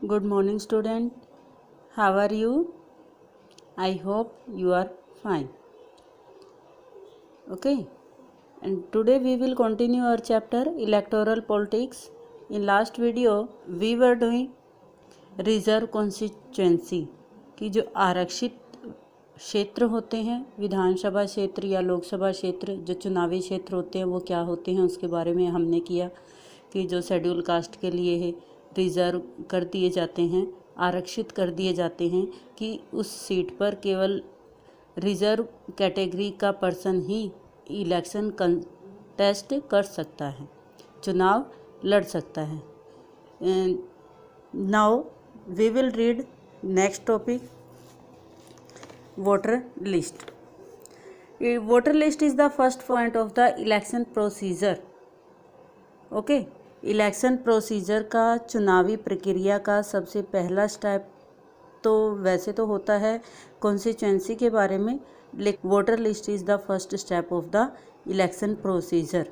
Good morning, student. How are you? I hope you are fine. Okay. And today we will continue our chapter Electoral Politics. In last video we were doing reserve constituency की जो आरक्षित क्षेत्र होते हैं, विधानसभा क्षेत्र या लोकसभा क्षेत्र, जो चुनावी क्षेत्र होते हैं वो क्या होते हैं उसके बारे में हमने किया कि जो शेड्यूल कास्ट के लिए है रिज़र्व कर दिए जाते हैं, आरक्षित कर दिए जाते हैं कि उस सीट पर केवल रिज़र्व कैटेगरी का पर्सन ही इलेक्शन कंटेस्ट कर सकता है, चुनाव लड़ सकता है. Now we will read next topic, voter list. Voter list is the first point of the election procedure. Okay, election procedure का, चुनावी प्रक्रिया का सबसे पहला स्टेप तो वैसे तो होता है कॉन्स्टिट्यूएंसी के बारे में, लेकिन voter list is the first step of the election procedure.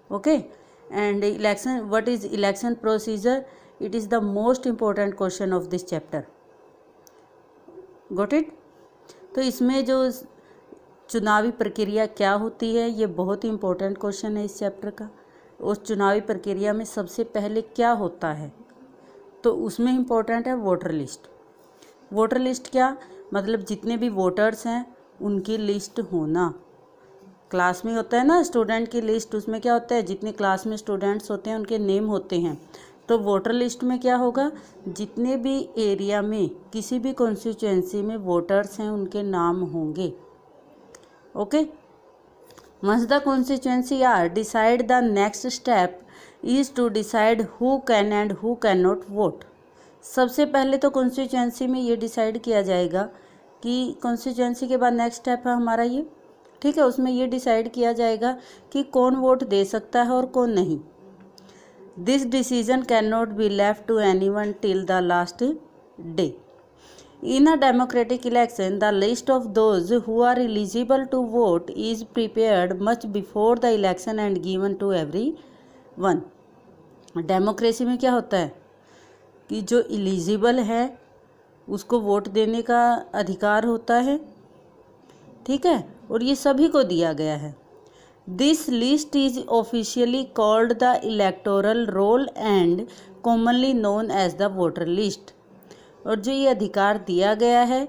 Okay, and election, what is election procedure? It is the most important question of this chapter. Got it? तो इसमें जो चुनावी प्रक्रिया क्या होती है ये बहुत ही इम्पोर्टेंट क्वेश्चन है इस चैप्टर का. उस चुनावी प्रक्रिया में सबसे पहले क्या होता है तो उसमें इम्पोर्टेंट है वोटर लिस्ट. वोटर लिस्ट क्या मतलब? जितने भी वोटर्स हैं उनकी लिस्ट होना. क्लास में होता है ना स्टूडेंट की लिस्ट, उसमें क्या होता है जितने क्लास में स्टूडेंट्स होते हैं उनके नेम होते हैं. तो वोटर लिस्ट में क्या होगा? जितने भी एरिया में किसी भी कॉन्स्टिट्यूएंसी में वोटर्स हैं उनके नाम होंगे. Okay, once the constituency are decide, the next step is to decide who can and who can not vote. सबसे पहले तो कॉन्स्टिट्यूएंसी में ये डिसाइड किया जाएगा कि कॉन्स्टिट्यूएंसी के बाद नेक्स्ट स्टेप है हमारा ये, ठीक है, उसमें ये डिसाइड किया जाएगा कि कौन वोट दे सकता है और कौन नहीं. This decision cannot be left to anyone till the last day. In a democratic election, the list of those who are eligible to vote is prepared much before the election and given to everyone. Democracy में क्या होता है कि जो eligible है उसको vote देने का अधिकार होता है, ठीक है, और ये सभी को दिया गया है. This list is officially called the electoral roll and commonly known as the voter list. और जो ये अधिकार दिया गया है,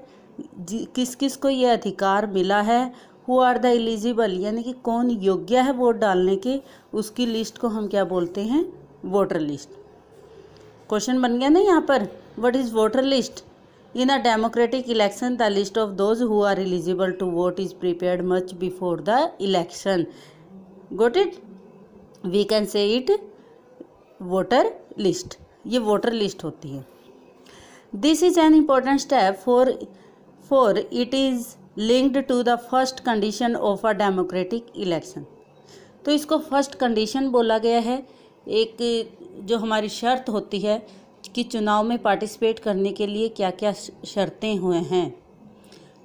किस किस को ये अधिकार मिला है, who are the eligible, यानी कि कौन योग्य है वोट डालने के, उसकी लिस्ट को हम क्या बोलते हैं? Voter list. क्वेश्चन बन गया ना यहाँ पर, what is voter list? In a democratic election, the list of those who are eligible to vote is prepared much before the election. Got it? We can say it voter list. ये voter list होती है. This is an important step for it is linked to the first condition of a democratic election. तो इसको first condition बोला गया है. एक जो हमारी शर्त होती है कि चुनाव में पार्टिसिपेट करने के लिए क्या क्या शर्तें हुए हैं,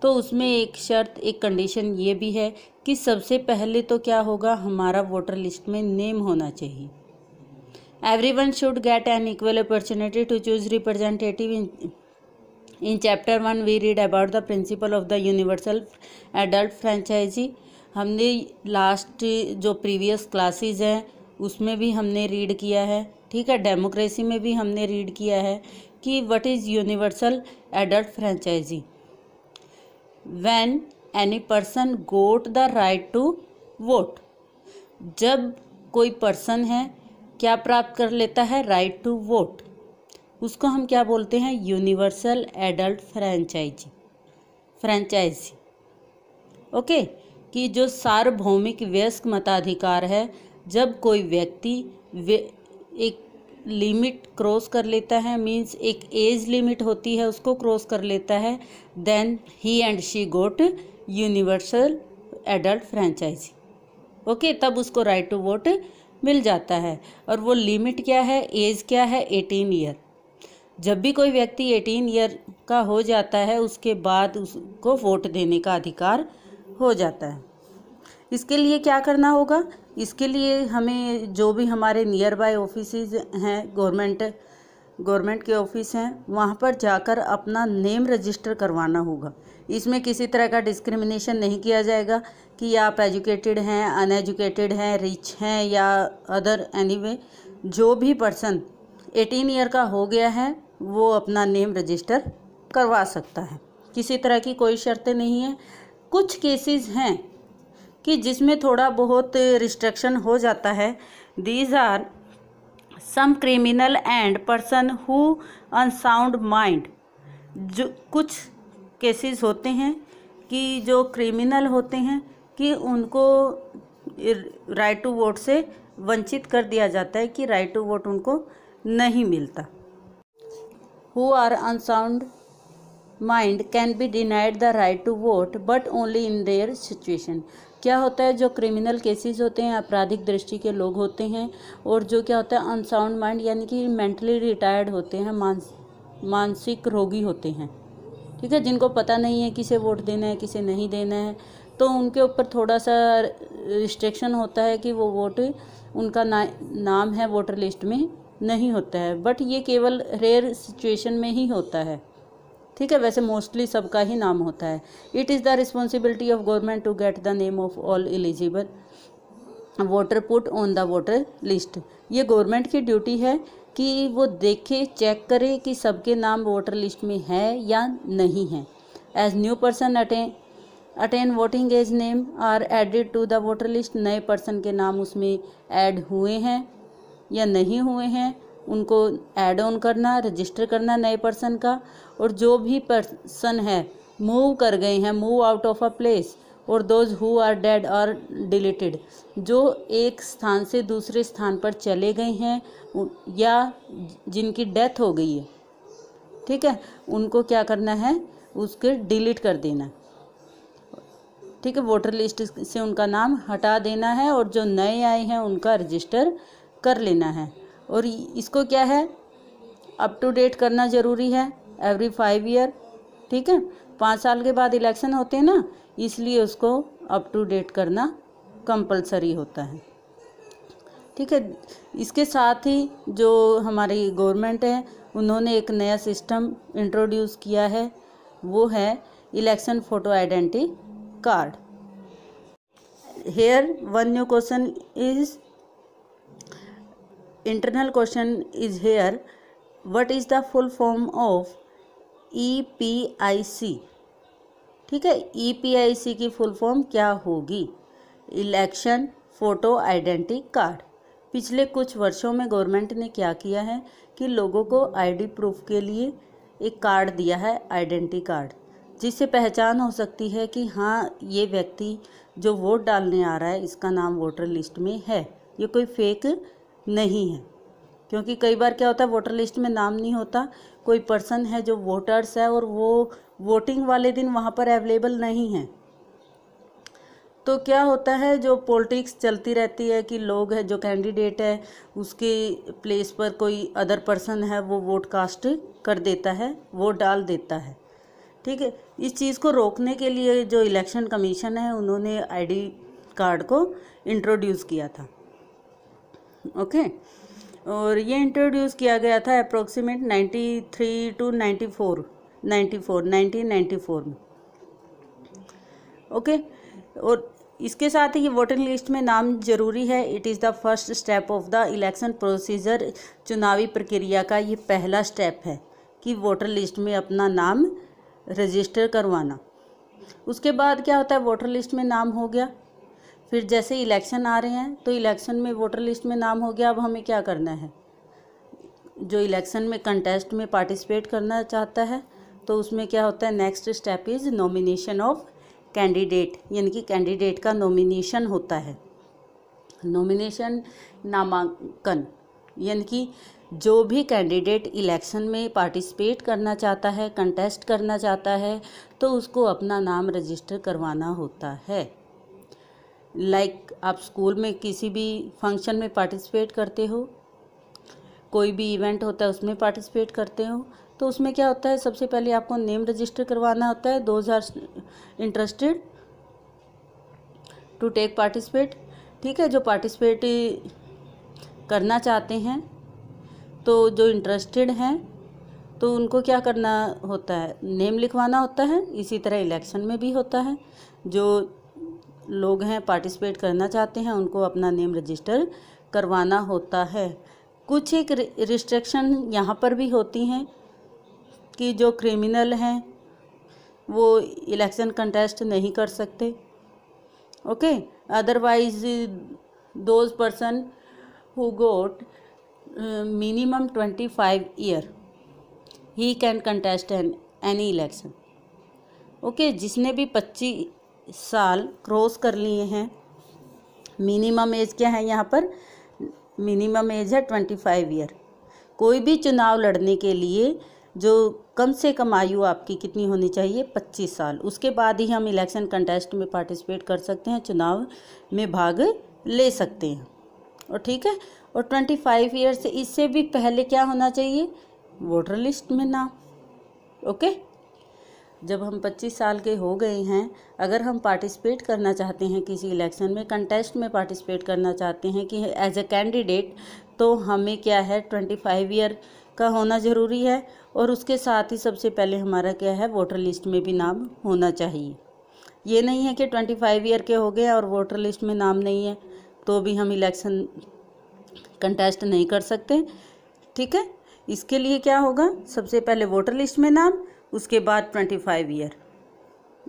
तो उसमें एक शर्त, एक कंडीशन ये भी है कि सबसे पहले तो क्या होगा, हमारा वोटर लिस्ट में नेम होना चाहिए. Everyone should get an equal opportunity to choose representative. In chapter 1 we read about the principle of the universal adult franchise. हमने लास्ट जो प्रीवियस क्लासेज हैं उसमें भी हमने रीड किया है, ठीक है, डेमोक्रेसी में भी हमने रीड किया है कि what is universal adult franchise. When any person got the right to vote. जब कोई पर्सन है क्या प्राप्त कर लेता है? Right to vote. उसको हम क्या बोलते हैं? Universal adult franchise. ओके, कि जो सार्वभौमिक वयस्क मताधिकार है, जब कोई व्यक्ति एक लिमिट क्रॉस कर लेता है, मीन्स एक एज लिमिट होती है उसको क्रॉस कर लेता है, then he and she got universal adult franchise. Okay, तब उसको राइट टू वोट मिल जाता है. और वो लिमिट क्या है, एज क्या है? 18 ईयर. जब भी कोई व्यक्ति 18 ईयर का हो जाता है उसके बाद उसको वोट देने का अधिकार हो जाता है. इसके लिए क्या करना होगा? इसके लिए हमें जो भी हमारे नियर बाय ऑफिसेज हैं गवर्नमेंट गवर्नमेंट के ऑफिस हैं वहाँ पर जाकर अपना नेम रजिस्टर करवाना होगा। इसमें किसी तरह का डिस्क्रिमिनेशन नहीं किया जाएगा कि आप एजुकेटेड हैं, अनएजुकेटेड हैं, रिच हैं या अदर एनीवे। जो भी पर्सन 18 ईयर का हो गया है वो अपना नेम रजिस्टर करवा सकता है। किसी तरह की कोई शर्तें नहीं है। कुछ केसेस हैं कि जिसमें थोड़ा बहुत रिस्ट्रिक्शन हो जाता है। These are some criminal and person who unsound mind. जो कुछ केसेस होते हैं कि जो क्रिमिनल होते हैं कि उनको राइट टू वोट से वंचित कर दिया जाता है, कि राइट टू वोट उनको नहीं मिलता। Who are unsound mind can be denied the right to vote but only in their situation. क्या होता है, जो क्रिमिनल केसेस होते हैं, आपराधिक दृष्टि के लोग होते हैं, और जो क्या होता है अनसाउंड माइंड यानी कि मेंटली रिटायर्ड होते हैं, मानसिक रोगी होते हैं, ठीक है, जिनको पता नहीं है किसे वोट देना है किसे नहीं देना है, तो उनके ऊपर थोड़ा सा रिस्ट्रिक्शन होता है कि वो वोट उनका नाम है वोटर लिस्ट में नहीं होता है। बट ये केवल रेयर सिचुएशन में ही होता है, ठीक है। वैसे मोस्टली सबका ही नाम होता है। It is the responsibility of government to get the name of all eligible voter put on the voter list. ये गवर्नमेंट की ड्यूटी है कि वो देखे, चेक करे कि सबके नाम वोटर लिस्ट में है या नहीं है। As new person attain voting age name are added to the voter list. नए पर्सन के नाम उसमें ऐड हुए हैं या नहीं हुए हैं, उनको ऐड ऑन करना, रजिस्टर करना नए पर्सन का। और जो भी पर्सन है मूव कर गए हैं, move out of a place, और दोज हु आर डेड और डिलीटेड, जो एक स्थान से दूसरे स्थान पर चले गए हैं या जिनकी डेथ हो गई है, ठीक है, उनको क्या करना है, उसके डिलीट कर देना, ठीक है, वोटर लिस्ट से उनका नाम हटा देना है, और जो नए आए हैं उनका रजिस्टर कर लेना है। और इसको क्या है, अप टू डेट करना ज़रूरी है एवरी 5 ईयर, ठीक है। 5 साल के बाद इलेक्शन होते हैं ना, इसलिए उसको अप टू डेट करना कंपलसरी होता है, ठीक है। इसके साथ ही जो हमारी गवर्नमेंट है उन्होंने एक नया सिस्टम इंट्रोड्यूस किया है, वो है election photo identity card. Here one new question is internal question is here, what is the full form of EPIC, ठीक है। EPIC की फुल फॉर्म क्या होगी, इलेक्शन फ़ोटो आइडेंटिटी कार्ड। पिछले कुछ वर्षों में गवर्नमेंट ने क्या किया है कि लोगों को आईडी प्रूफ के लिए एक कार्ड दिया है, आइडेंटिटी कार्ड, जिससे पहचान हो सकती है कि हाँ ये व्यक्ति जो वोट डालने आ रहा है इसका नाम वोटर लिस्ट में है, ये कोई फेक नहीं है। क्योंकि कई बार क्या होता है, वोटर लिस्ट में नाम नहीं होता, कोई पर्सन है जो वोटर्स है और वो वोटिंग वाले दिन वहाँ पर अवेलेबल नहीं है, तो क्या होता है, जो पॉलिटिक्स चलती रहती है कि लोग है जो कैंडिडेट है उसके प्लेस पर कोई अदर पर्सन है वो वोट कास्ट कर देता है, वोट डाल देता है, ठीक है। इस चीज़ को रोकने के लिए जो इलेक्शन कमीशन है उन्होंने आईडी कार्ड को इंट्रोड्यूस किया था, ओके। और ये इंट्रोड्यूस किया गया था अप्रोक्सीमेट 1994 में, ओके। और इसके साथ ही ये वोटिंग लिस्ट में नाम जरूरी है। It is the first step of the election procedure. चुनावी प्रक्रिया का ये पहला स्टेप है कि वोटर लिस्ट में अपना नाम रजिस्टर करवाना। उसके बाद क्या होता है, वोटर लिस्ट में नाम हो गया, फिर जैसे इलेक्शन आ रहे हैं तो इलेक्शन में वोटर लिस्ट में नाम हो गया। अब हमें क्या करना है, जो इलेक्शन में कंटेस्ट में पार्टिसिपेट करना चाहता है तो उसमें क्या होता है, next step is nomination of candidate, यानी कि कैंडिडेट का नॉमिनेशन होता है। नॉमिनेशन नामांकन, यानी कि जो भी कैंडिडेट इलेक्शन में पार्टिसिपेट करना चाहता है, कंटेस्ट करना चाहता है, तो उसको अपना नाम रजिस्टर करवाना होता है। लाइक आप स्कूल में किसी भी फंक्शन में पार्टिसिपेट करते हो, कोई भी इवेंट होता है उसमें पार्टिसिपेट करते हो, तो उसमें क्या होता है, सबसे पहले आपको नेम रजिस्टर करवाना होता है। Those are interested to take participate, ठीक है, जो पार्टिसिपेट करना चाहते हैं तो जो इंटरेस्टेड हैं तो उनको क्या करना होता है, नेम लिखवाना होता है। इसी तरह इलेक्शन में भी होता है, जो लोग हैं पार्टिसिपेट करना चाहते हैं उनको अपना नेम रजिस्टर करवाना होता है। कुछ एक रिस्ट्रिक्शन यहाँ पर भी होती हैं कि जो क्रिमिनल हैं वो इलेक्शन कंटेस्ट नहीं कर सकते। Okay, otherwise those person who got minimum 25 year he can contest any election. Okay, जिसने भी 25 साल क्रॉस कर लिए हैं, मिनिमम एज क्या है यहाँ पर, मिनिमम एज है 25 ईयर। कोई भी चुनाव लड़ने के लिए जो कम से कम आयु आपकी कितनी होनी चाहिए, 25 साल। उसके बाद ही हम इलेक्शन कंटेस्ट में पार्टिसिपेट कर सकते हैं, चुनाव में भाग ले सकते हैं। और ठीक है, और 25 ईयर से इससे भी पहले क्या होना चाहिए, वोटर लिस्ट में नाम। ओके, जब हम 25 साल के हो गए हैं, अगर हम पार्टिसिपेट करना चाहते हैं किसी इलेक्शन में, कंटेस्ट में पार्टिसिपेट करना चाहते हैं कि एज ए कैंडिडेट, तो हमें क्या है 25 ईयर का होना ज़रूरी है। और उसके साथ ही सबसे पहले हमारा क्या है, वोटर लिस्ट में भी नाम होना चाहिए। ये नहीं है कि 25 ईयर के हो गए और वोटर लिस्ट में नाम नहीं है तो भी हम इलेक्शन कंटेस्ट नहीं कर सकते। ठीक है, इसके लिए क्या होगा, सबसे पहले वोटर लिस्ट में नाम, उसके बाद 25 ईयर।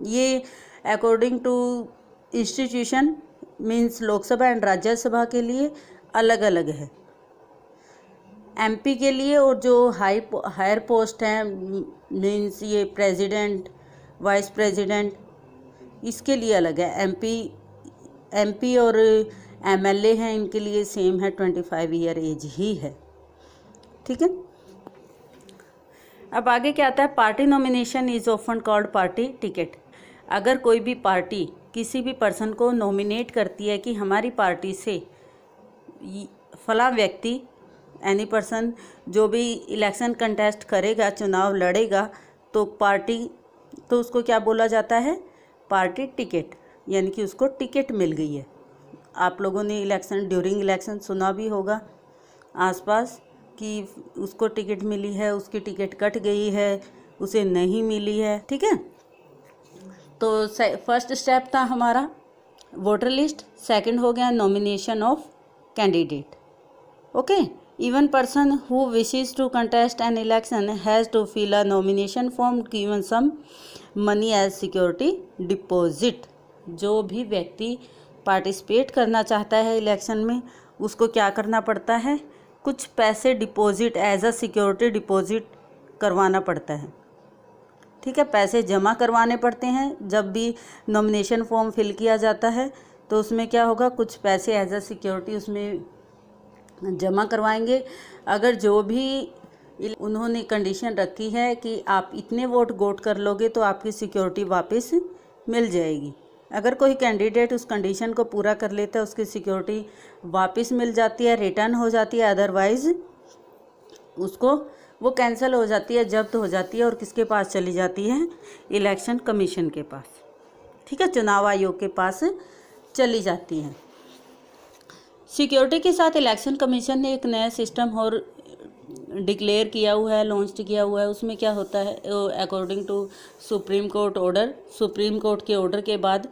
ये according to institution means Lok Sabha and Rajya Sabha के लिए अलग अलग है। एमपी के लिए और जो हायर पोस्ट हैं मीन्स ये प्रेसिडेंट, वाइस प्रेसिडेंट, इसके लिए अलग है। एमपी और एमएलए हैं, इनके लिए सेम है, 25 ईयर एज ही है। ठीक है, अब आगे क्या आता है, party nomination is often called party ticket. अगर कोई भी पार्टी किसी भी पर्सन को नॉमिनेट करती है कि हमारी पार्टी से फलां व्यक्ति, एनी पर्सन जो भी इलेक्शन कंटेस्ट करेगा, चुनाव लड़ेगा, तो पार्टी, तो उसको क्या बोला जाता है, पार्टी टिकट, यानी कि उसको टिकट मिल गई है। आप लोगों ने ड्यूरिंग इलेक्शन सुना भी होगा आसपास कि उसको टिकट मिली है, उसकी टिकट कट गई है, उसे नहीं मिली है। ठीक है, तो फर्स्ट स्टेप था हमारा वोटर लिस्ट, सेकंड हो गया nomination of candidate. Okay, even person who wishes to contest an election has to fill a nomination form given some money as security deposit. जो भी व्यक्ति पार्टिसिपेट करना चाहता है इलेक्शन में, उसको क्या करना पड़ता है, कुछ पैसे deposit as a security deposit करवाना पड़ता है। ठीक है, पैसे जमा करवाने पड़ते हैं। जब भी नॉमिनेशन फॉर्म फिल किया जाता है तो उसमें क्या होगा, कुछ पैसे एज अ सिक्योरिटी उसमें जमा करवाएंगे। अगर जो भी उन्होंने कंडीशन रखी है कि आप इतने वोट गोट कर लोगे तो आपकी सिक्योरिटी वापस मिल जाएगी। अगर कोई कैंडिडेट उस कंडीशन को पूरा कर लेता है, उसकी सिक्योरिटी वापस मिल जाती है, रिटर्न हो जाती है। अदरवाइज़ उसको वो कैंसिल हो जाती है, जब्त हो जाती है और किसके पास चली जाती है, इलेक्शन कमीशन के पास। ठीक है, चुनाव आयोग के पास चली जाती है। सिक्योरिटी के साथ इलेक्शन कमीशन ने एक नया सिस्टम और डिक्लेयर किया हुआ है, लॉन्च किया हुआ है। उसमें क्या होता है, according to Supreme Court order, Supreme Court के ऑर्डर के बाद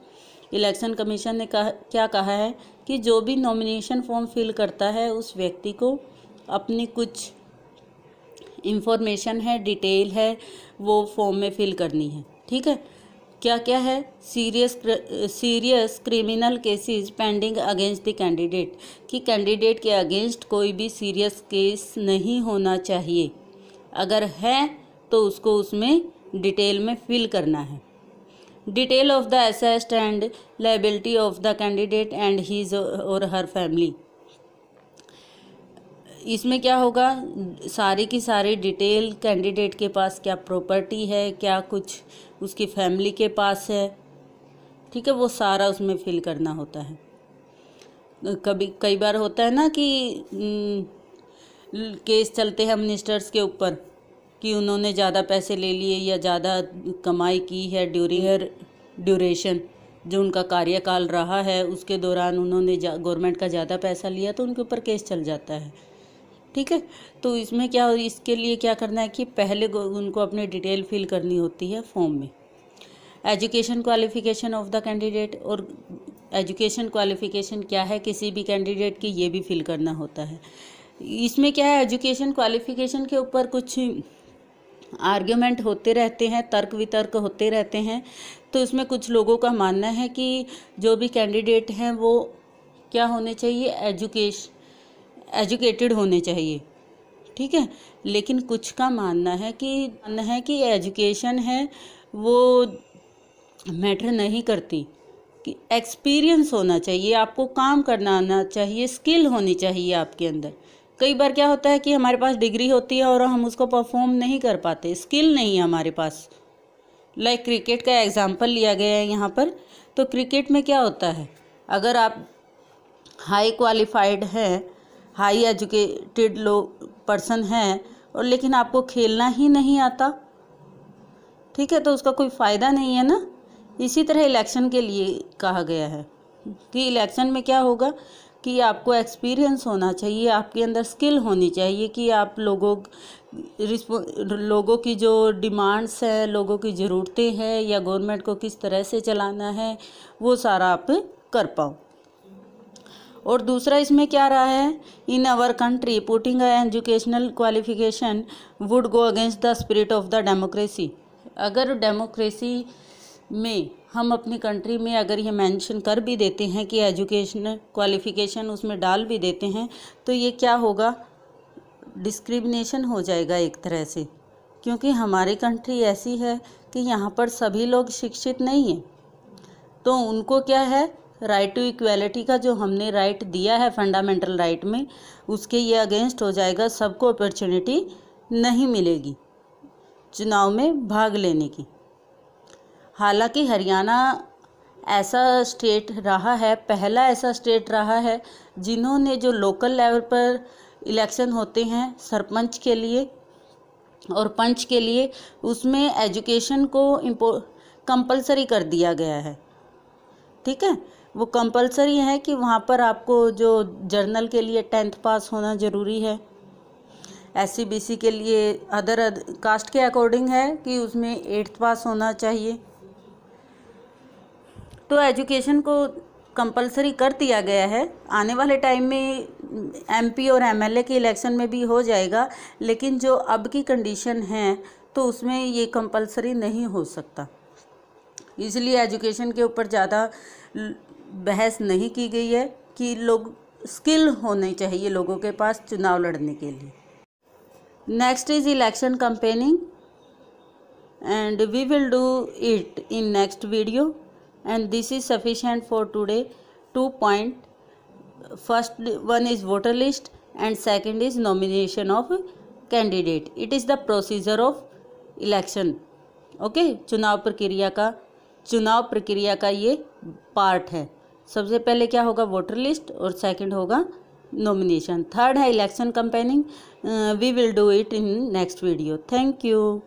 इलेक्शन कमीशन ने क्या कहा है कि जो भी नॉमिनेशन फॉर्म फिल करता है उस व्यक्ति को अपनी कुछ इंफॉर्मेशन है, डिटेल है, वो फॉर्म में फिल करनी है। ठीक है, क्या क्या है, serious criminal cases pending against the candidate, कि कैंडिडेट के अगेंस्ट कोई भी सीरियस केस नहीं होना चाहिए। अगर है तो उसको उसमें डिटेल में फिल करना है। Detail of the asset and liability of the candidate and his और हर फैमिली। इसमें क्या होगा, सारी की सारी डिटेल, कैंडिडेट के पास क्या प्रॉपर्टी है, क्या कुछ उसकी फैमिली के पास है। ठीक है, वो सारा उसमें फिल करना होता है। कई बार होता है ना कि केस चलते हैं मिनिस्टर्स के ऊपर कि उन्होंने ज़्यादा पैसे ले लिए या ज़्यादा कमाई की है ड्यूरिंग ड्यूरेशन, जो उनका कार्यकाल रहा है उसके दौरान उन्होंने गवर्नमेंट का ज़्यादा पैसा लिया, तो उनके ऊपर केस चल जाता है। ठीक है। तो इसमें क्या, इसके लिए क्या करना है कि पहले उनको अपनी डिटेल फिल करनी होती है फॉर्म में। Education qualification of the candidate, और एजुकेशन क्वालिफिकेशन क्या है किसी भी कैंडिडेट की, ये भी फिल करना होता है। इसमें क्या है, एजुकेशन क्वालिफिकेशन के ऊपर कुछ आर्ग्यूमेंट होते रहते हैं, तर्क वितर्क होते रहते हैं। तो इसमें कुछ लोगों का मानना है कि जो भी कैंडिडेट हैं वो क्या होने चाहिए, एजुकेटेड होने चाहिए, ठीक है। लेकिन कुछ का मानना है कि एजुकेशन है वो मैटर नहीं करती, कि एक्सपीरियंस होना चाहिए, आपको काम करना आना चाहिए, स्किल होनी चाहिए आपके अंदर। कई बार क्या होता है कि हमारे पास डिग्री होती है और हम उसको परफॉर्म नहीं कर पाते, स्किल नहीं है हमारे पास। लाइक क्रिकेट का एग्जांपल लिया गया है यहाँ पर। तो क्रिकेट में क्या होता है, अगर आप हाई क्वालिफाइड हैं, हाई एजुकेटेड पर्सन हैं, और लेकिन आपको खेलना ही नहीं आता, ठीक है, तो उसका कोई फ़ायदा नहीं है ना। इसी तरह इलेक्शन के लिए कहा गया है कि इलेक्शन में क्या होगा कि आपको एक्सपीरियंस होना चाहिए, आपके अंदर स्किल होनी चाहिए कि आप लोगों की जो डिमांड्स है, लोगों की ज़रूरतें हैं, या गवर्नमेंट को किस तरह से चलाना है, वो सारा आप कर पाओ। और दूसरा इसमें क्या रहा है, in our country putting educational qualification would go against the spirit of the democracy. अगर डेमोक्रेसी में हम अपनी कंट्री में अगर ये मेंशन कर भी देते हैं कि एजुकेशनल क्वालिफिकेशन उसमें डाल भी देते हैं, तो ये क्या होगा, डिस्क्रिमिनेशन हो जाएगा एक तरह से, क्योंकि हमारी कंट्री ऐसी है कि यहाँ पर सभी लोग शिक्षित नहीं हैं। तो उनको क्या है, राइट टू इक्वेलिटी का जो हमने राइट दिया है फंडामेंटल राइट में, उसके ये अगेंस्ट हो जाएगा, सबको अपॉर्चुनिटी नहीं मिलेगी चुनाव में भाग लेने की। हालांकि हरियाणा ऐसा स्टेट रहा है, पहला ऐसा स्टेट रहा है जिन्होंने जो लोकल लेवल पर इलेक्शन होते हैं सरपंच के लिए और पंच के लिए, उसमें एजुकेशन को कंपलसरी कर दिया गया है, ठीक है। वो कंपलसरी है कि वहाँ पर आपको जो जर्नल के लिए 10th पास होना ज़रूरी है, SC BC के लिए अदर कास्ट के अकॉर्डिंग है कि उसमें 8th पास होना चाहिए। तो एजुकेशन को कंपलसरी कर दिया गया है। आने वाले टाइम में MP और MLA के इलेक्शन में भी हो जाएगा, लेकिन जो अब की कंडीशन है तो उसमें ये कंपलसरी नहीं हो सकता, इसलिए एजुकेशन के ऊपर ज़्यादा बहस नहीं की गई है कि लोग स्किल होने चाहिए लोगों के पास चुनाव लड़ने के लिए। Next is election campaigning and we will do it in next video, and this is sufficient for today. 2 point, first one is voter list and second is nomination of candidate. It is the procedure of election. Okay, चुनाव प्रक्रिया का ये part है। सबसे पहले क्या होगा, voter list, और सेकंड होगा नॉमिनेशन, थर्ड है election campaigning. We will do it in next video. Thank you.